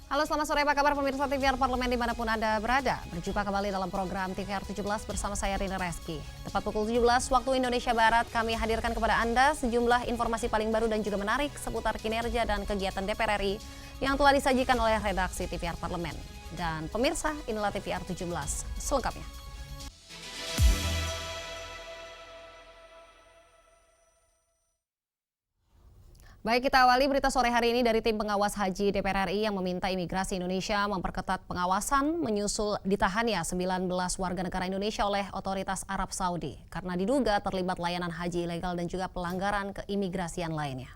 Halo, selamat sore. Apa kabar pemirsa TVR Parlemen dimanapun Anda berada? Berjumpa kembali dalam program TVR 17 bersama saya Rina Reski. Tepat pukul 17 waktu Indonesia Barat, kami hadirkan kepada Anda sejumlah informasi paling baru dan juga menarik seputar kinerja dan kegiatan DPR RI yang telah disajikan oleh redaksi TVR Parlemen. Dan pemirsa, inilah TVR 17 selengkapnya. Baik, kita awali berita sore hari ini dari tim pengawas haji DPR RI yang meminta imigrasi Indonesia memperketat pengawasan menyusul ditahannya 19 warga negara Indonesia oleh otoritas Arab Saudi karena diduga terlibat layanan haji ilegal dan juga pelanggaran keimigrasian lainnya.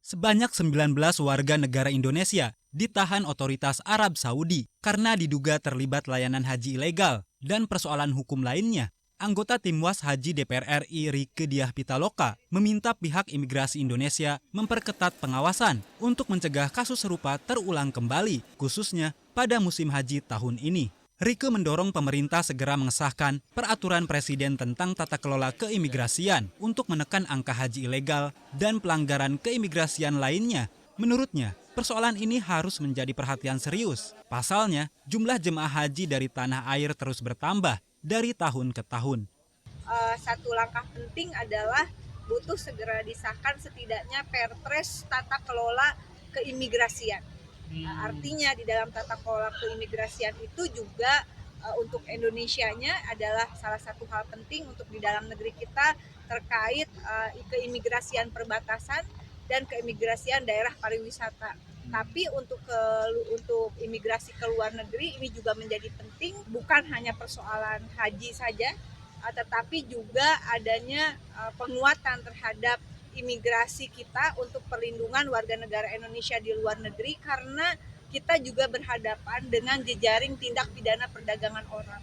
Sebanyak 19 warga negara Indonesia ditahan otoritas Arab Saudi karena diduga terlibat layanan haji ilegal dan persoalan hukum lainnya. Anggota Tim Was Haji DPR RI Rieke Diah Pitaloka meminta pihak imigrasi Indonesia memperketat pengawasan untuk mencegah kasus serupa terulang kembali, khususnya pada musim haji tahun ini. Rieke mendorong pemerintah segera mengesahkan peraturan presiden tentang tata kelola keimigrasian untuk menekan angka haji ilegal dan pelanggaran keimigrasian lainnya. Menurutnya, persoalan ini harus menjadi perhatian serius. Pasalnya, jumlah jemaah haji dari tanah air terus bertambah dari tahun ke tahun. Satu langkah penting adalah butuh segera disahkan setidaknya Perpres tata kelola keimigrasian. Artinya di dalam tata kelola keimigrasian itu juga untuk Indonesianya adalah salah satu hal penting untuk di dalam negeri kita terkait keimigrasian perbatasan dan keimigrasian daerah pariwisata. Tapi untuk imigrasi ke luar negeri ini juga menjadi penting, bukan hanya persoalan haji saja, tetapi juga adanya penguatan terhadap imigrasi kita untuk perlindungan warga negara Indonesia di luar negeri karena kita juga berhadapan dengan jejaring tindak pidana perdagangan orang.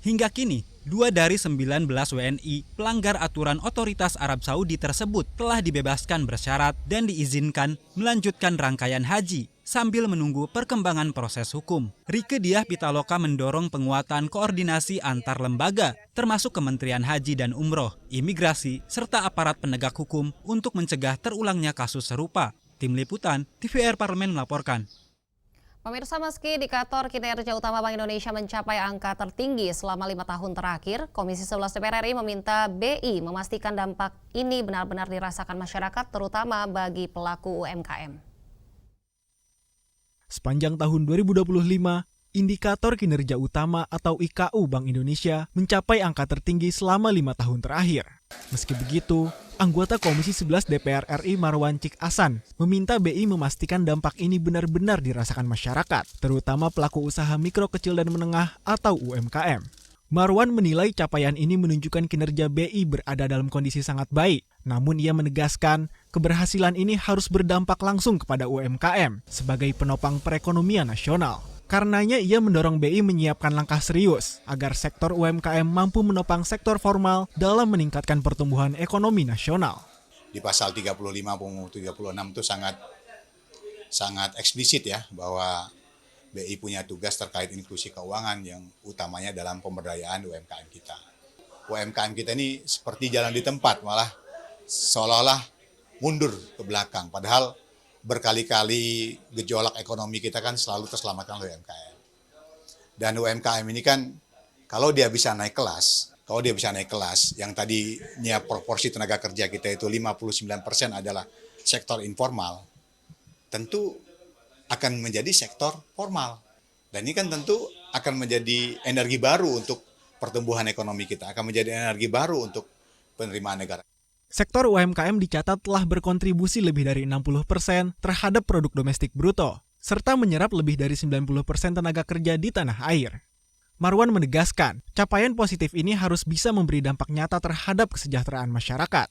Hingga kini, 2 dari 19 WNI pelanggar aturan otoritas Arab Saudi tersebut telah dibebaskan bersyarat dan diizinkan melanjutkan rangkaian haji sambil menunggu perkembangan proses hukum. Rieke Diah Pitaloka mendorong penguatan koordinasi antar lembaga, termasuk Kementerian Haji dan Umroh, Imigrasi, serta aparat penegak hukum untuk mencegah terulangnya kasus serupa. Tim Liputan, TVR Parlemen melaporkan. Pemirsa, meski indikator kinerja utama Bank Indonesia mencapai angka tertinggi selama 5 tahun terakhir, Komisi 11 DPR RI meminta BI memastikan dampak ini benar-benar dirasakan masyarakat, terutama bagi pelaku UMKM. Sepanjang tahun 2025, indikator kinerja utama atau IKU Bank Indonesia mencapai angka tertinggi selama 5 tahun terakhir. Meski begitu, anggota Komisi 11 DPR RI Marwan Cik Asan meminta BI memastikan dampak ini benar-benar dirasakan masyarakat, terutama pelaku usaha mikro, kecil, dan menengah atau UMKM. Marwan menilai capaian ini menunjukkan kinerja BI berada dalam kondisi sangat baik. Namun ia menegaskan keberhasilan ini harus berdampak langsung kepada UMKM sebagai penopang perekonomian nasional. Karenanya ia mendorong BI menyiapkan langkah serius agar sektor UMKM mampu menopang sektor formal dalam meningkatkan pertumbuhan ekonomi nasional. Di pasal 35 maupun 36 itu sangat eksplisit ya bahwa BI punya tugas terkait inklusi keuangan yang utamanya dalam pemberdayaan UMKM kita. UMKM kita ini seperti jalan di tempat, malah seolah-olah mundur ke belakang, padahal berkali-kali gejolak ekonomi kita kan selalu terselamatkan oleh UMKM. Dan UMKM ini kan kalau dia bisa naik kelas, yang tadinya proporsi tenaga kerja kita itu 59% adalah sektor informal, tentu akan menjadi sektor formal. Dan ini kan tentu akan menjadi energi baru untuk pertumbuhan ekonomi kita, akan menjadi energi baru untuk penerimaan negara. Sektor UMKM dicatat telah berkontribusi lebih dari 60% terhadap produk domestik bruto, serta menyerap lebih dari 90% tenaga kerja di tanah air. Marwan menegaskan, capaian positif ini harus bisa memberi dampak nyata terhadap kesejahteraan masyarakat.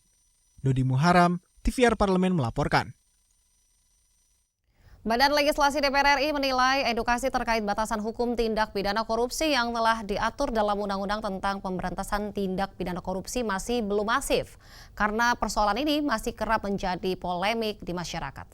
Dodi Muharam, TVR Parlemen melaporkan. Badan Legislasi DPR RI menilai edukasi terkait batasan hukum tindak pidana korupsi yang telah diatur dalam Undang-Undang tentang Pemberantasan Tindak Pidana Korupsi masih belum masif, karena persoalan ini masih kerap menjadi polemik di masyarakat.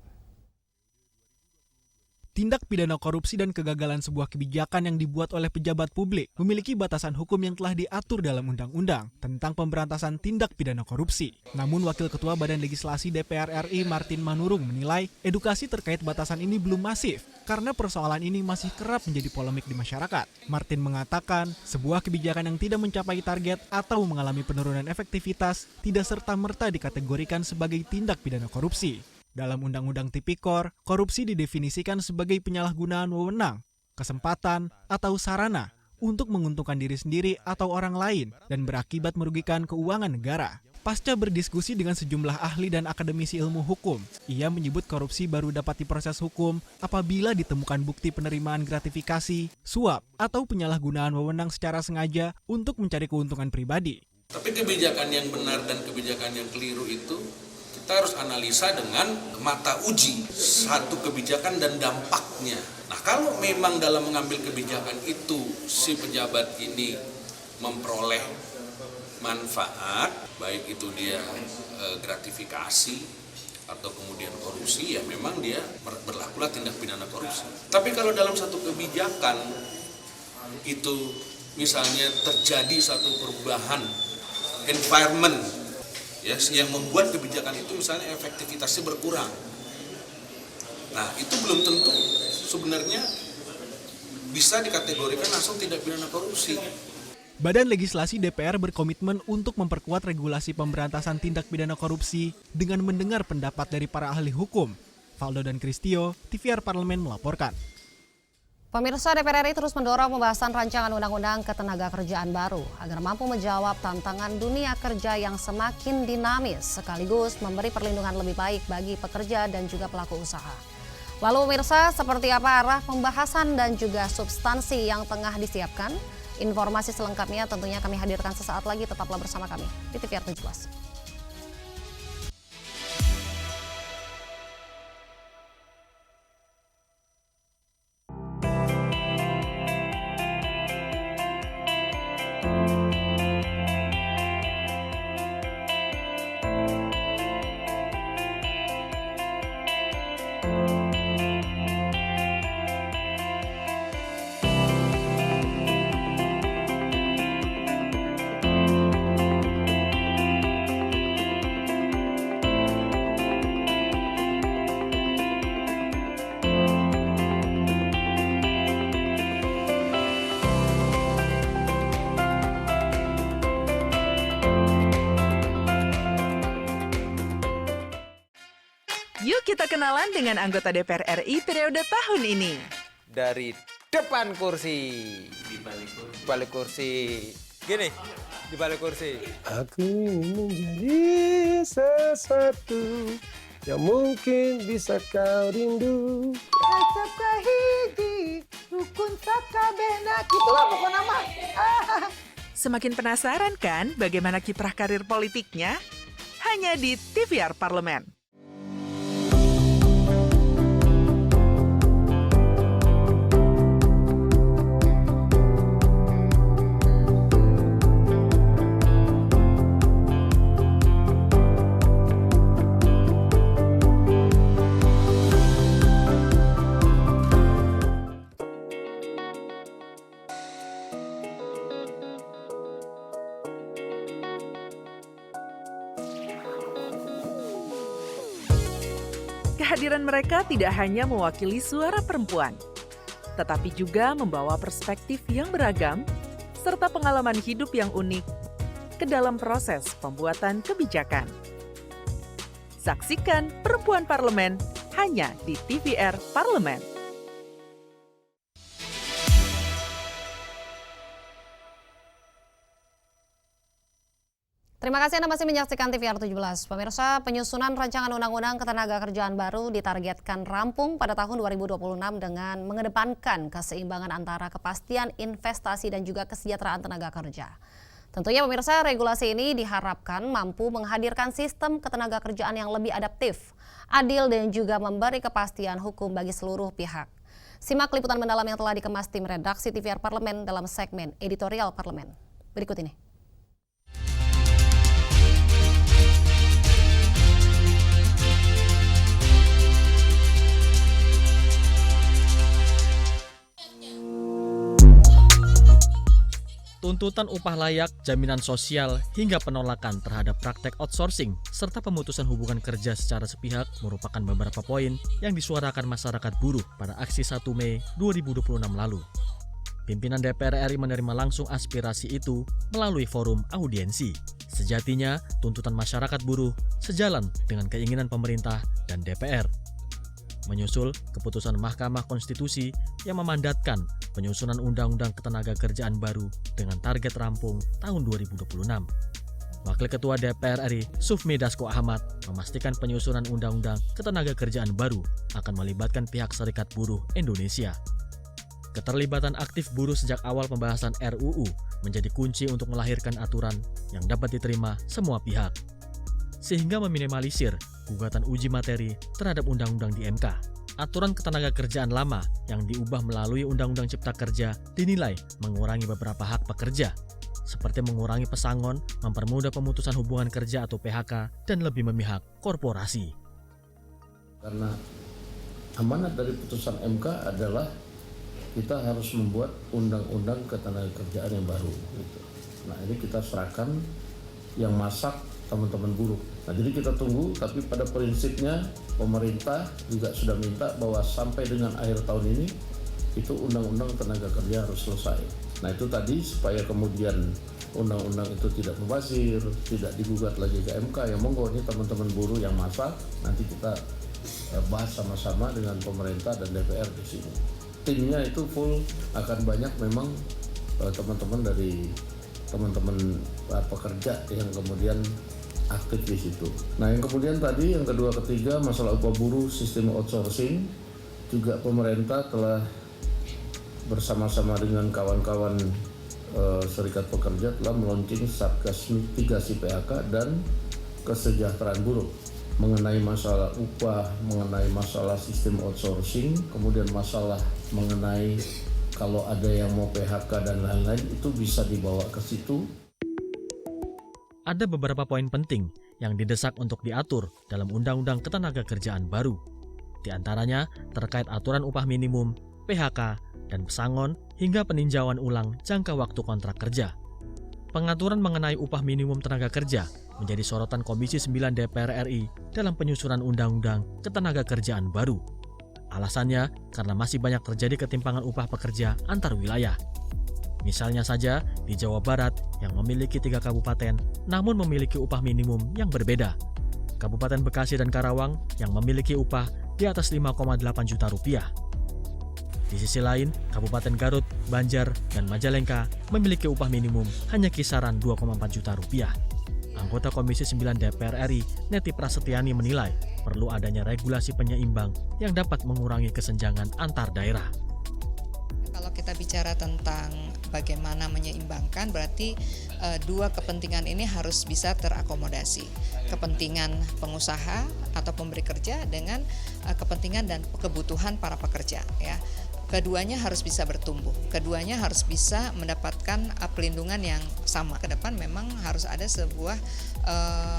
Tindak pidana korupsi dan kegagalan sebuah kebijakan yang dibuat oleh pejabat publik memiliki batasan hukum yang telah diatur dalam Undang-Undang tentang Pemberantasan Tindak Pidana Korupsi. Namun Wakil Ketua Badan Legislasi DPR RI Martin Manurung menilai edukasi terkait batasan ini belum masif karena persoalan ini masih kerap menjadi polemik di masyarakat. Martin mengatakan, sebuah kebijakan yang tidak mencapai target atau mengalami penurunan efektivitas tidak serta-merta dikategorikan sebagai tindak pidana korupsi. Dalam Undang-Undang Tipikor, korupsi didefinisikan sebagai penyalahgunaan wewenang, kesempatan, atau sarana untuk menguntungkan diri sendiri atau orang lain dan berakibat merugikan keuangan negara. Pasca berdiskusi dengan sejumlah ahli dan akademisi ilmu hukum, ia menyebut korupsi baru dapat diproses hukum apabila ditemukan bukti penerimaan gratifikasi, suap, atau penyalahgunaan wewenang secara sengaja untuk mencari keuntungan pribadi. Tapi kebijakan yang benar dan kebijakan yang keliru itu kita harus analisa dengan mata uji satu kebijakan dan dampaknya. Nah, kalau memang dalam mengambil kebijakan itu si pejabat ini memperoleh manfaat, baik itu dia gratifikasi atau kemudian korupsi, ya memang dia berlakulah tindak pidana korupsi. Tapi kalau dalam satu kebijakan itu misalnya terjadi satu perubahan environment ya, yang membuat kebijakan itu misalnya efektivitasnya berkurang. Nah, itu belum tentu sebenarnya bisa dikategorikan langsung tindak pidana korupsi. Badan Legislasi DPR berkomitmen untuk memperkuat regulasi pemberantasan tindak pidana korupsi dengan mendengar pendapat dari para ahli hukum. Valdo dan Kristio, TVR Parlemen melaporkan. Pemirsa, DPR RI terus mendorong pembahasan rancangan undang-undang ketenagakerjaan baru agar mampu menjawab tantangan dunia kerja yang semakin dinamis sekaligus memberi perlindungan lebih baik bagi pekerja dan juga pelaku usaha. Lalu pemirsa, seperti apa arah pembahasan dan juga substansi yang tengah disiapkan? Informasi selengkapnya tentunya kami hadirkan sesaat lagi, tetaplah bersama kami di TVR 17. Yuk kita kenalan dengan anggota DPR RI periode tahun ini. Dari depan kursi. Di balik kursi. Gini, di balik kursi. Aku ingin menjadi sesuatu yang mungkin bisa kau rindu. Acap kahiji, rukun sakabehna, gitulah pokok nama. Semakin penasaran kan bagaimana kiprah karir politiknya? Hanya di TVR Parlemen. Kehadiran mereka tidak hanya mewakili suara perempuan, tetapi juga membawa perspektif yang beragam serta pengalaman hidup yang unik ke dalam proses pembuatan kebijakan. Saksikan Perempuan Parlemen hanya di TVR Parlemen. Terima kasih Anda masih menyaksikan TVR 17. Pemirsa, penyusunan rancangan undang-undang ketenagakerjaan baru ditargetkan rampung pada tahun 2026 dengan mengedepankan keseimbangan antara kepastian investasi dan juga kesejahteraan tenaga kerja. Tentunya pemirsa, regulasi ini diharapkan mampu menghadirkan sistem ketenagakerjaan yang lebih adaptif, adil dan juga memberi kepastian hukum bagi seluruh pihak. Simak liputan mendalam yang telah dikemas tim redaksi TVR Parlemen dalam segmen Editorial Parlemen. Berikut ini. tuntutan upah layak, jaminan sosial, hingga penolakan terhadap praktek outsourcing, serta pemutusan hubungan kerja secara sepihak merupakan beberapa poin yang disuarakan masyarakat buruh pada aksi 1 Mei 2026 lalu. Pimpinan DPR RI menerima langsung aspirasi itu melalui forum audiensi. Sejatinya, tuntutan masyarakat buruh sejalan dengan keinginan pemerintah dan DPR. Menyusul keputusan Mahkamah Konstitusi yang memandatkan penyusunan Undang-Undang Ketenagakerjaan baru dengan target rampung tahun 2026. Wakil Ketua DPR RI, Sufmi Dasko Ahmad, memastikan penyusunan Undang-Undang Ketenagakerjaan baru akan melibatkan pihak Serikat Buruh Indonesia. Keterlibatan aktif buruh sejak awal pembahasan RUU menjadi kunci untuk melahirkan aturan yang dapat diterima semua pihak, sehingga meminimalisir gugatan uji materi terhadap undang-undang di MK. Aturan ketenagakerjaan lama yang diubah melalui Undang-Undang Cipta Kerja dinilai mengurangi beberapa hak pekerja, seperti mengurangi pesangon, mempermudah pemutusan hubungan kerja atau PHK, dan lebih memihak korporasi. Karena amanat dari putusan MK adalah kita harus membuat undang-undang ketenagakerjaan yang baru. Nah, ini kita serahkan yang masak teman-teman buruh. Nah, jadi kita tunggu, tapi pada prinsipnya pemerintah juga sudah minta bahwa sampai dengan akhir tahun ini itu undang-undang tenaga kerja harus selesai. Nah, itu tadi supaya kemudian undang-undang itu tidak mubazir, tidak digugat lagi ke MK. Ya monggo, ini teman-teman buruh yang masak, nanti kita bahas sama-sama dengan pemerintah dan DPR di sini. Timnya itu full, akan banyak memang teman-teman dari teman-teman pekerja yang kemudian aktif di situ. Nah, yang kemudian tadi yang kedua ketiga masalah upah buruh sistem outsourcing, juga pemerintah telah bersama-sama dengan kawan-kawan serikat pekerja telah meluncing Satgas mitigasi PHK dan kesejahteraan buruh mengenai masalah upah, mengenai masalah sistem outsourcing, kemudian masalah mengenai kalau ada yang mau PHK dan lain-lain itu bisa dibawa ke situ. Ada beberapa poin penting yang didesak untuk diatur dalam Undang-Undang Ketenagakerjaan baru. Di antaranya terkait aturan upah minimum, PHK, dan pesangon hingga peninjauan ulang jangka waktu kontrak kerja. Pengaturan mengenai upah minimum tenaga kerja menjadi sorotan Komisi 9 DPR RI dalam penyusunan Undang-Undang Ketenagakerjaan baru. Alasannya karena masih banyak terjadi ketimpangan upah pekerja antar wilayah. Misalnya saja di Jawa Barat yang memiliki 3 kabupaten namun memiliki upah minimum yang berbeda. Kabupaten Bekasi dan Karawang yang memiliki upah di atas 5,8 juta rupiah. Di sisi lain, Kabupaten Garut, Banjar, dan Majalengka memiliki upah minimum hanya kisaran 2,4 juta rupiah. Anggota Komisi 9 DPR RI, Neti Prasetyani menilai perlu adanya regulasi penyeimbang yang dapat mengurangi kesenjangan antar daerah. Kalau kita bicara tentang bagaimana menyeimbangkan, berarti dua kepentingan ini harus bisa terakomodasi. Kepentingan pengusaha atau pemberi kerja dengan kepentingan dan kebutuhan para pekerja. Ya. Keduanya harus bisa bertumbuh, keduanya harus bisa mendapatkan pelindungan yang sama. Ke depan memang harus ada sebuah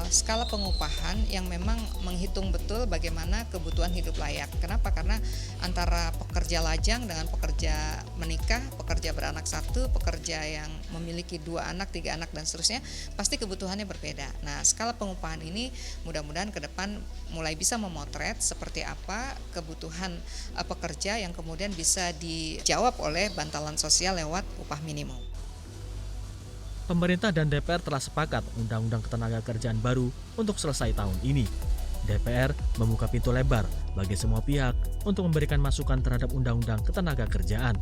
skala pengupahan yang memang menghitung betul bagaimana kebutuhan hidup layak. Kenapa? Karena antara pekerja lajang dengan pekerja menikah, pekerja beranak satu, pekerja yang memiliki 2 anak, 3 anak, dan seterusnya, pasti kebutuhannya berbeda. Nah, skala pengupahan ini mudah-mudahan ke depan mulai bisa memotret seperti apa kebutuhan pekerja yang kemudian bisa dijawab oleh bantalan sosial lewat upah minimum. Pemerintah dan DPR telah sepakat Undang-Undang Ketenagakerjaan baru untuk selesai tahun ini. DPR membuka pintu lebar bagi semua pihak untuk memberikan masukan terhadap Undang-Undang Ketenagakerjaan.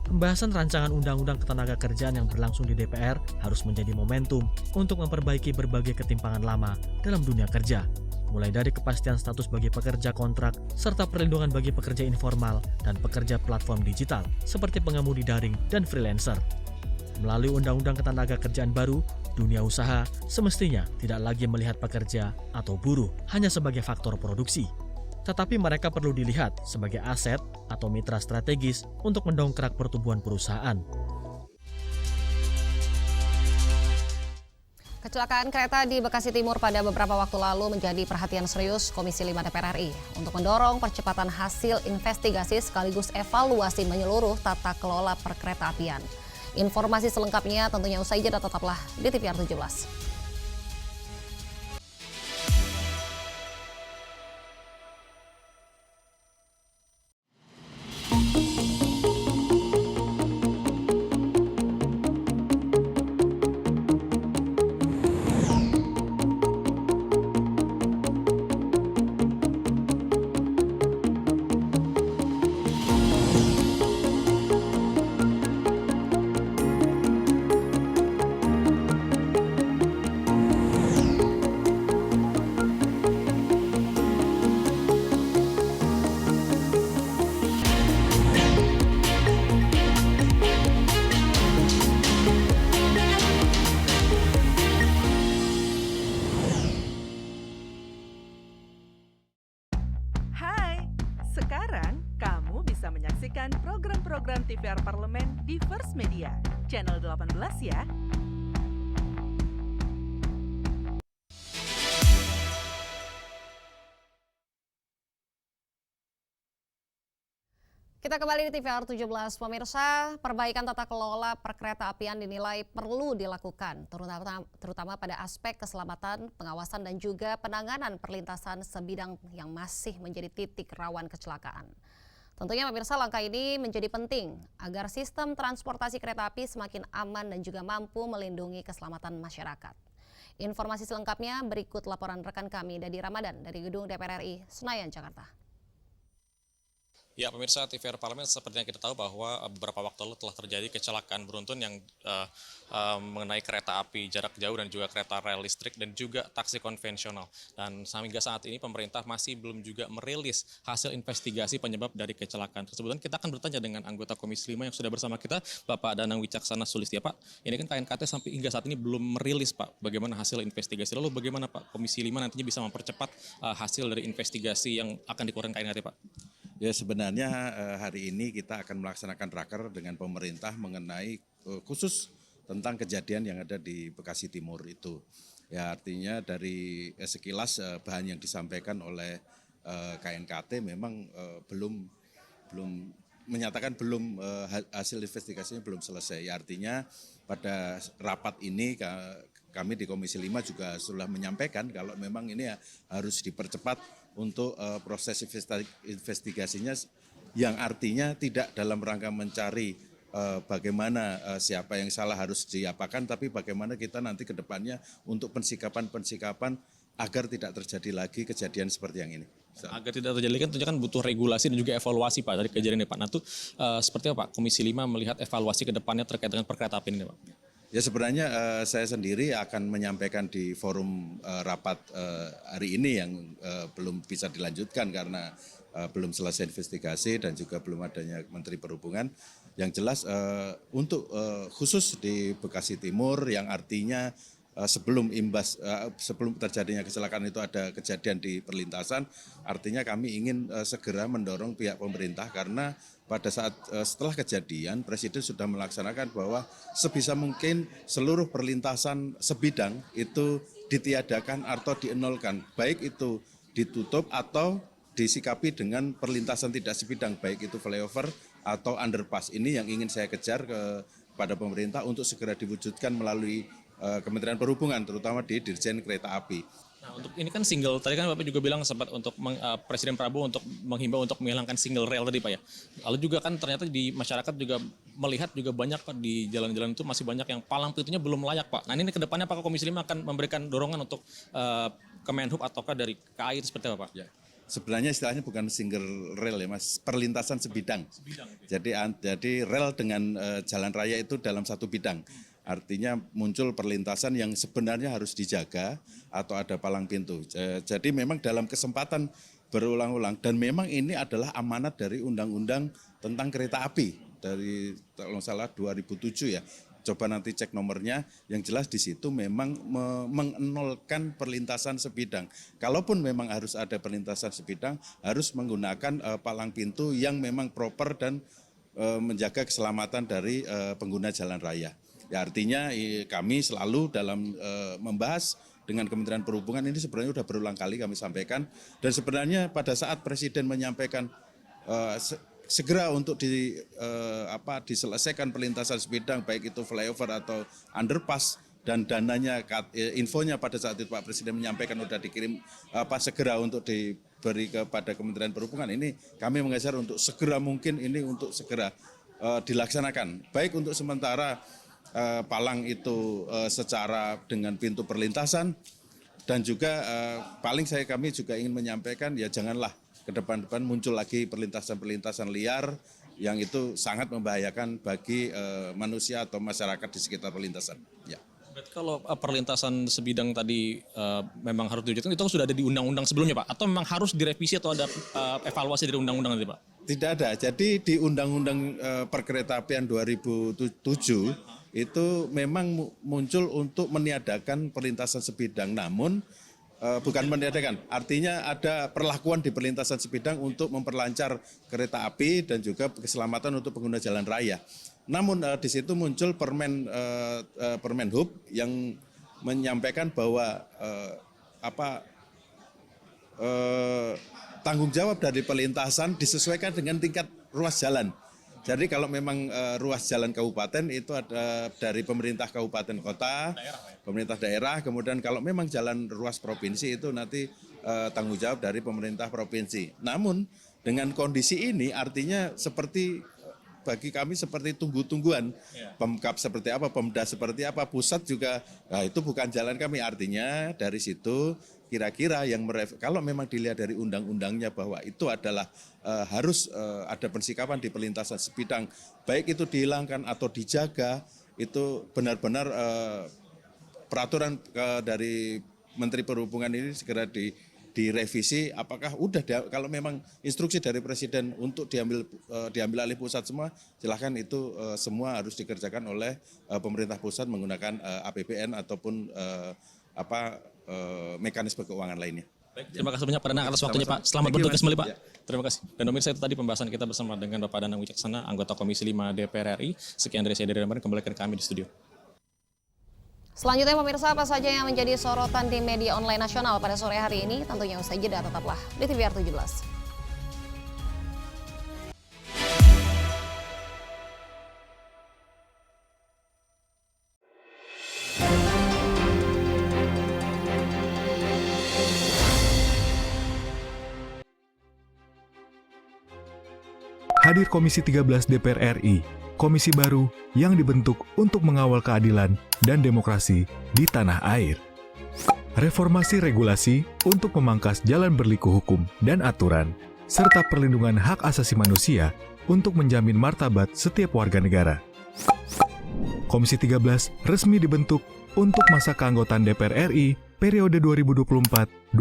Pembahasan rancangan Undang-Undang Ketenagakerjaan yang berlangsung di DPR harus menjadi momentum untuk memperbaiki berbagai ketimpangan lama dalam dunia kerja, mulai dari kepastian status bagi pekerja kontrak, serta perlindungan bagi pekerja informal dan pekerja platform digital, seperti pengemudi daring dan freelancer. Melalui Undang-Undang Ketenagakerjaan baru, dunia usaha semestinya tidak lagi melihat pekerja atau buruh hanya sebagai faktor produksi, tetapi mereka perlu dilihat sebagai aset atau mitra strategis untuk mendongkrak pertumbuhan perusahaan. Kecelakaan kereta di Bekasi Timur pada beberapa waktu lalu menjadi perhatian serius Komisi 5 DPR RI untuk mendorong percepatan hasil investigasi sekaligus evaluasi menyeluruh tata kelola perkeretaapian. Informasi selengkapnya tentunya usai jeda, tetaplah di TVR 17. Hai, sekarang kamu bisa menyaksikan program-program TVR Parlemen di First Media, channel 18 ya. Kita kembali di TVR 17, pemirsa. Perbaikan tata kelola perkeretaapian dinilai perlu dilakukan, terutama pada aspek keselamatan, pengawasan dan juga penanganan perlintasan sebidang yang masih menjadi titik rawan kecelakaan. Tentunya pemirsa, langkah ini menjadi penting agar sistem transportasi kereta api semakin aman dan juga mampu melindungi keselamatan masyarakat. Informasi selengkapnya berikut laporan rekan kami Dadi Ramadan dari Gedung DPR RI Senayan, Jakarta. Ya, pemirsa TVR Parlemen, seperti yang kita tahu bahwa beberapa waktu lalu telah terjadi kecelakaan beruntun yang mengenai kereta api jarak jauh dan juga kereta rel listrik dan juga taksi konvensional. Dan hingga saat ini pemerintah masih belum juga merilis hasil investigasi penyebab dari kecelakaan tersebut. Dan kita akan bertanya dengan anggota Komisi 5 yang sudah bersama kita, Bapak Danang Wicaksana Sulistya. Pak, ini kan KNKT sampai hingga saat ini belum merilis, Pak, bagaimana hasil investigasi. Lalu bagaimana Pak Komisi 5 nantinya bisa mempercepat hasil dari investigasi yang akan dikeluarkan KNKT, Pak? Ya, sebenarnya hari ini kita akan melaksanakan raker dengan pemerintah mengenai khusus tentang kejadian yang ada di Bekasi Timur itu. Ya, artinya dari sekilas bahan yang disampaikan oleh KNKT memang belum menyatakan hasil investigasinya belum selesai. Ya, artinya pada rapat ini kami di Komisi 5 juga sudah menyampaikan kalau memang ini harus dipercepat untuk proses investigasinya, yang artinya tidak dalam rangka mencari bagaimana siapa yang salah harus diapakan, tapi bagaimana kita nanti ke depannya untuk pensikapan-pensikapan agar tidak terjadi lagi kejadian seperti yang ini. Agar tidak terjadi lagi kan tentunya kan butuh regulasi dan juga evaluasi, Pak, dari kejadian ini, Pak. Nah, itu seperti apa Pak Komisi 5 melihat evaluasi ke depannya terkait dengan perkeretaapian ini, Pak? Ya, sebenarnya saya sendiri akan menyampaikan di forum rapat hari ini yang belum bisa dilanjutkan karena belum selesai investigasi dan juga belum adanya Menteri Perhubungan. Yang jelas untuk khusus di Bekasi Timur, yang artinya sebelum terjadinya kecelakaan itu ada kejadian di perlintasan, artinya kami ingin segera mendorong pihak pemerintah karena pada saat setelah kejadian Presiden sudah melaksanakan bahwa sebisa mungkin seluruh perlintasan sebidang itu ditiadakan atau dienolkan, baik itu ditutup atau disikapi dengan perlintasan tidak sebidang, baik itu flyover atau underpass. Ini yang ingin saya kejar kepada pemerintah untuk segera diwujudkan melalui Kementerian Perhubungan, terutama di Dirjen Kereta Api. Nah, untuk ini kan single, tadi kan Bapak juga bilang sempat untuk Presiden Prabowo untuk menghimbau untuk menghilangkan single rail tadi, Pak, ya. Lalu juga kan ternyata di masyarakat juga melihat juga banyak, Pak, di jalan-jalan itu masih banyak yang palang pintunya belum layak, Pak. Nah, ini ke depannya apakah Komisi 5 akan memberikan dorongan untuk Kemenhub ataukah dari KAI seperti apa, Pak? Ya. Sebenarnya istilahnya bukan single rail ya Mas, perlintasan sebidang. Jadi rel dengan jalan raya itu dalam satu bidang. Artinya muncul perlintasan yang sebenarnya harus dijaga atau ada palang pintu. Jadi memang dalam kesempatan berulang-ulang, dan memang ini adalah amanat dari Undang-Undang tentang Kereta Api dari kalau salah 2007 ya. Coba nanti cek nomornya, yang jelas di situ memang mengenolkan perlintasan sebidang. Kalaupun memang harus ada perlintasan sebidang, harus menggunakan palang pintu yang memang proper dan menjaga keselamatan dari pengguna jalan raya. Ya, artinya kami selalu dalam membahas dengan Kementerian Perhubungan ini sebenarnya sudah berulang kali kami sampaikan, dan sebenarnya pada saat Presiden menyampaikan segera untuk diselesaikan perlintasan sebidang baik itu flyover atau underpass, dan dananya infonya pada saat itu Pak Presiden menyampaikan sudah dikirim segera untuk diberi kepada Kementerian Perhubungan. Ini kami mengejar untuk segera mungkin ini untuk segera dilaksanakan. Baik untuk sementara palang itu secara dengan pintu perlintasan, dan juga kami juga ingin menyampaikan ya janganlah ke depan-depan muncul lagi perlintasan-perlintasan liar yang itu sangat membahayakan bagi manusia atau masyarakat di sekitar perlintasan. Ya. Berarti kalau perlintasan sebidang tadi memang harus diwujudkan, itu sudah ada di undang-undang sebelumnya Pak? Atau memang harus direvisi atau ada evaluasi dari undang-undang nanti Pak? Tidak ada. Jadi di Undang-Undang Perkeretaapian 2007 itu memang muncul untuk meniadakan perlintasan sebidang, namun bukan meniadakan, artinya ada perlakuan di perlintasan sebidang untuk memperlancar kereta api dan juga keselamatan untuk pengguna jalan raya. Namun di situ muncul Permenhub yang menyampaikan bahwa tanggung jawab dari perlintasan disesuaikan dengan tingkat ruas jalan. Jadi kalau memang ruas jalan kabupaten itu ada dari pemerintah kabupaten kota, pemerintah daerah, kemudian kalau memang jalan ruas provinsi itu nanti tanggung jawab dari pemerintah provinsi. Namun dengan kondisi ini artinya seperti bagi kami seperti tunggu-tungguan. Pemkab seperti apa, Pemda seperti apa, pusat juga, nah itu bukan jalan kami. Artinya dari situ kira-kira yang kalau memang dilihat dari undang-undangnya bahwa itu adalah harus ada persikapan di perlintasan sebidang, baik itu dihilangkan atau dijaga, itu benar-benar peraturan dari Menteri Perhubungan ini segera direvisi. Apakah kalau memang instruksi dari Presiden untuk diambil alih pusat semua, silahkan itu semua harus dikerjakan oleh pemerintah pusat menggunakan APBN ataupun mekanisme keuangan lainnya. Baik, terima kasih banyak Pak Danang atas waktunya Pak. Selamat bertugas kembali Pak. Terima kasih. Dan pemirsa, itu tadi pembahasan kita bersama dengan Bapak Danang Wicaksana, anggota Komisi 5 DPR RI. Sekian dari saya dari Ramadan, kembalikan kami di studio. Selanjutnya pemirsa, apa saja yang menjadi sorotan di media online nasional pada sore hari ini? Tentunya usai jeda, tetaplah di TVR 17. Hadir Komisi 13 DPR RI, komisi baru yang dibentuk untuk mengawal keadilan dan demokrasi di tanah air. Reformasi regulasi untuk memangkas jalan berliku hukum dan aturan, serta perlindungan hak asasi manusia untuk menjamin martabat setiap warga negara. Komisi 13 resmi dibentuk untuk masa keanggotaan DPR RI periode 2024-2029.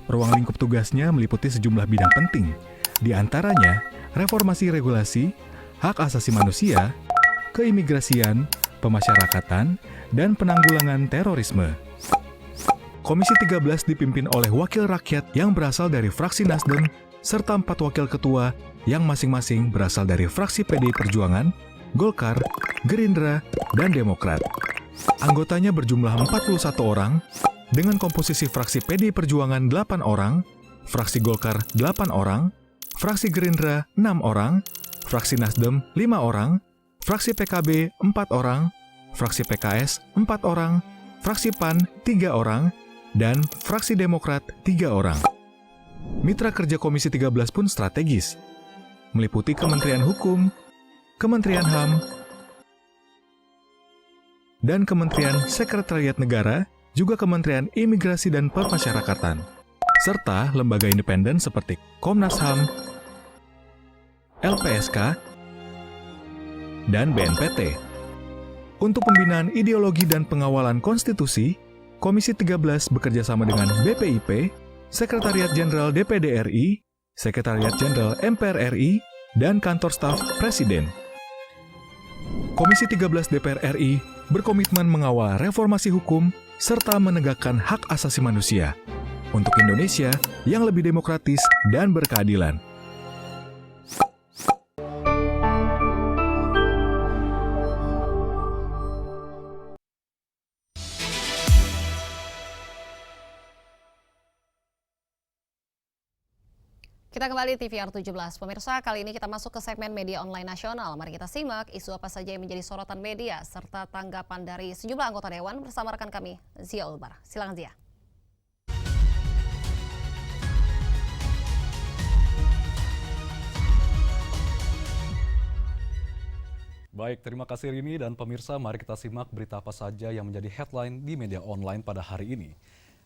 Ruang lingkup tugasnya meliputi sejumlah bidang penting, di antaranya reformasi regulasi, hak asasi manusia, keimigrasian, pemasyarakatan, dan penanggulangan terorisme. Komisi 13 dipimpin oleh wakil rakyat yang berasal dari fraksi Nasdem, serta 4 wakil ketua yang masing-masing berasal dari fraksi PDI Perjuangan, Golkar, Gerindra, dan Demokrat. Anggotanya berjumlah 41 orang, dengan komposisi fraksi PDI Perjuangan 8 orang, fraksi Golkar 8 orang, fraksi Gerindra 6 orang, fraksi Nasdem 5 orang, fraksi PKB 4 orang, fraksi PKS 4 orang, fraksi PAN 3 orang, dan fraksi Demokrat 3 orang. Mitra kerja Komisi 13 pun strategis, meliputi Kementerian Hukum, Kementerian HAM, dan Kementerian Sekretariat Negara, juga Kementerian Imigrasi dan Pemasyarakatan, serta lembaga independen seperti Komnas HAM, LPSK, dan BNPT. Untuk pembinaan ideologi dan pengawalan konstitusi, Komisi 13 bekerja sama dengan BPIP, Sekretariat Jenderal DPD RI, Sekretariat Jenderal MPR RI, dan Kantor Staf Presiden. Komisi 13 DPR RI berkomitmen mengawal reformasi hukum serta menegakkan hak asasi manusia untuk Indonesia yang lebih demokratis dan berkeadilan. Kita kembali TVR 17. Pemirsa, kali ini kita masuk ke segmen media online nasional. Mari kita simak isu apa saja yang menjadi sorotan media serta tanggapan dari sejumlah anggota dewan bersama rekan kami, Zia Ulbar. Silakan Zia. Baik, terima kasih Rini dan pemirsa, mari kita simak berita apa saja yang menjadi headline di media online pada hari ini.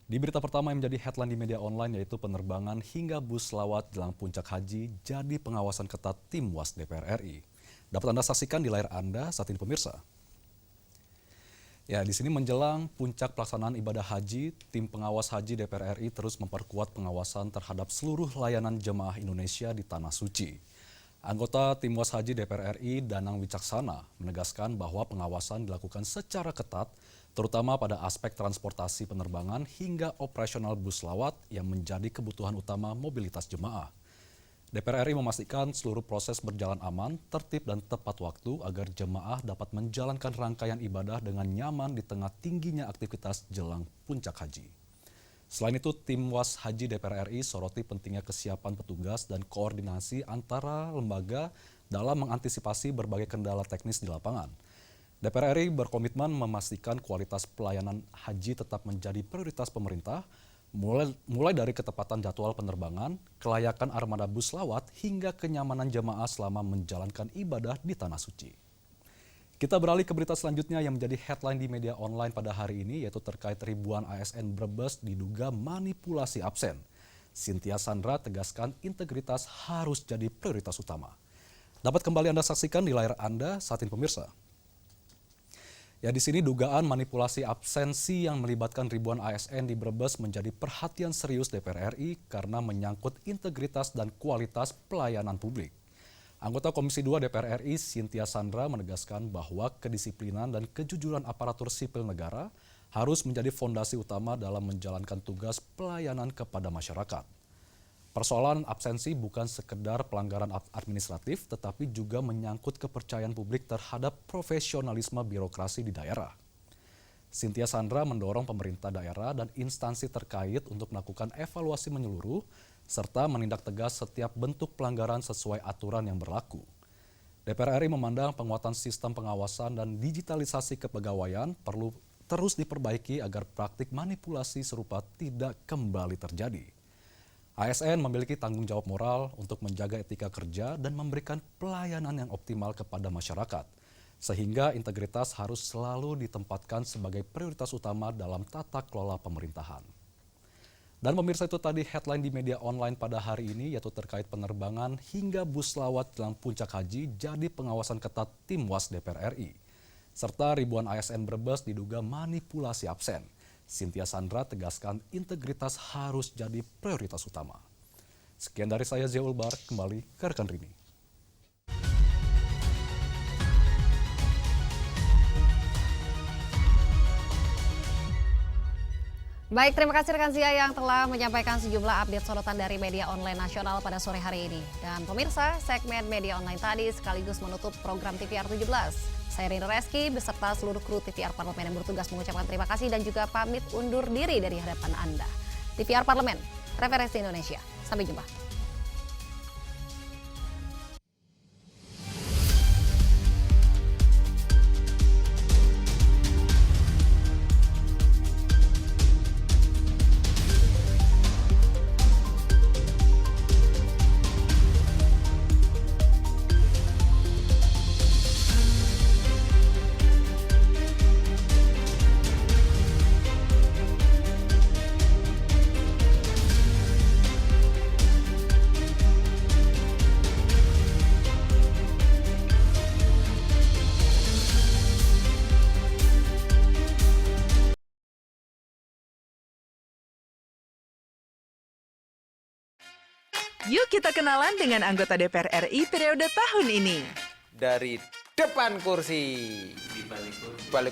Di berita pertama yang menjadi headline di media online yaitu penerbangan hingga bus selawat jelang puncak haji jadi pengawasan ketat tim WAS DPR RI. Dapat Anda saksikan di layar Anda saat ini pemirsa. Ya, di sini menjelang puncak pelaksanaan ibadah haji, tim pengawas haji DPR RI terus memperkuat pengawasan terhadap seluruh layanan jemaah Indonesia di Tanah Suci. Anggota tim WAS Haji DPR RI Danang Wicaksana menegaskan bahwa pengawasan dilakukan secara ketat, terutama pada aspek transportasi penerbangan hingga operasional bus selawat yang menjadi kebutuhan utama mobilitas jemaah. DPR RI memastikan seluruh proses berjalan aman, tertib dan tepat waktu agar jemaah dapat menjalankan rangkaian ibadah dengan nyaman di tengah tingginya aktivitas jelang puncak haji. Selain itu, tim WAS Haji DPR RI soroti pentingnya kesiapan petugas dan koordinasi antara lembaga dalam mengantisipasi berbagai kendala teknis di lapangan. DPR RI berkomitmen memastikan kualitas pelayanan haji tetap menjadi prioritas pemerintah, mulai dari ketepatan jadwal penerbangan, kelayakan armada bus selawat, hingga kenyamanan jemaah selama menjalankan ibadah di Tanah Suci. Kita beralih ke berita selanjutnya yang menjadi headline di media online pada hari ini, yaitu terkait ribuan ASN Brebes diduga manipulasi absen. Cynthia Sandra tegaskan integritas harus jadi prioritas utama. Dapat kembali Anda saksikan di layar Anda saat ini pemirsa. Ya, di sini dugaan manipulasi absensi yang melibatkan ribuan ASN di Brebes menjadi perhatian serius DPR RI karena menyangkut integritas dan kualitas pelayanan publik. Anggota Komisi 2 DPR RI Cynthia Sandra menegaskan bahwa kedisiplinan dan kejujuran aparatur sipil negara harus menjadi fondasi utama dalam menjalankan tugas pelayanan kepada masyarakat. Persoalan absensi bukan sekedar pelanggaran administratif, tetapi juga menyangkut kepercayaan publik terhadap profesionalisme birokrasi di daerah. Cynthia Sandra mendorong pemerintah daerah dan instansi terkait untuk melakukan evaluasi menyeluruh serta menindak tegas setiap bentuk pelanggaran sesuai aturan yang berlaku. DPR RI memandang penguatan sistem pengawasan dan digitalisasi kepegawaian perlu terus diperbaiki agar praktik manipulasi serupa tidak kembali terjadi. ASN memiliki tanggung jawab moral untuk menjaga etika kerja dan memberikan pelayanan yang optimal kepada masyarakat, sehingga integritas harus selalu ditempatkan sebagai prioritas utama dalam tata kelola pemerintahan. Dan pemirsa, itu tadi headline di media online pada hari ini, yaitu terkait penerbangan hingga bus selawat jelang puncak haji jadi pengawasan ketat tim WAS DPR RI. Serta ribuan ASN Brebes diduga manipulasi absen. Cynthia Sandra tegaskan integritas harus jadi prioritas utama. Sekian dari saya, Zia Ulbar, kembali ke rekan Rini. Baik, terima kasih rekan Zia yang telah menyampaikan sejumlah update sorotan dari media online nasional pada sore hari ini. Dan pemirsa, segmen media online tadi sekaligus menutup program TVR 17. Saya Rina Reski beserta seluruh kru TVR Parlemen yang bertugas mengucapkan terima kasih dan juga pamit undur diri dari hadapan Anda. TVR Parlemen, referensi Indonesia. Sampai jumpa. Yuk kita kenalan dengan anggota DPR RI periode tahun ini. Dari depan kursi, balik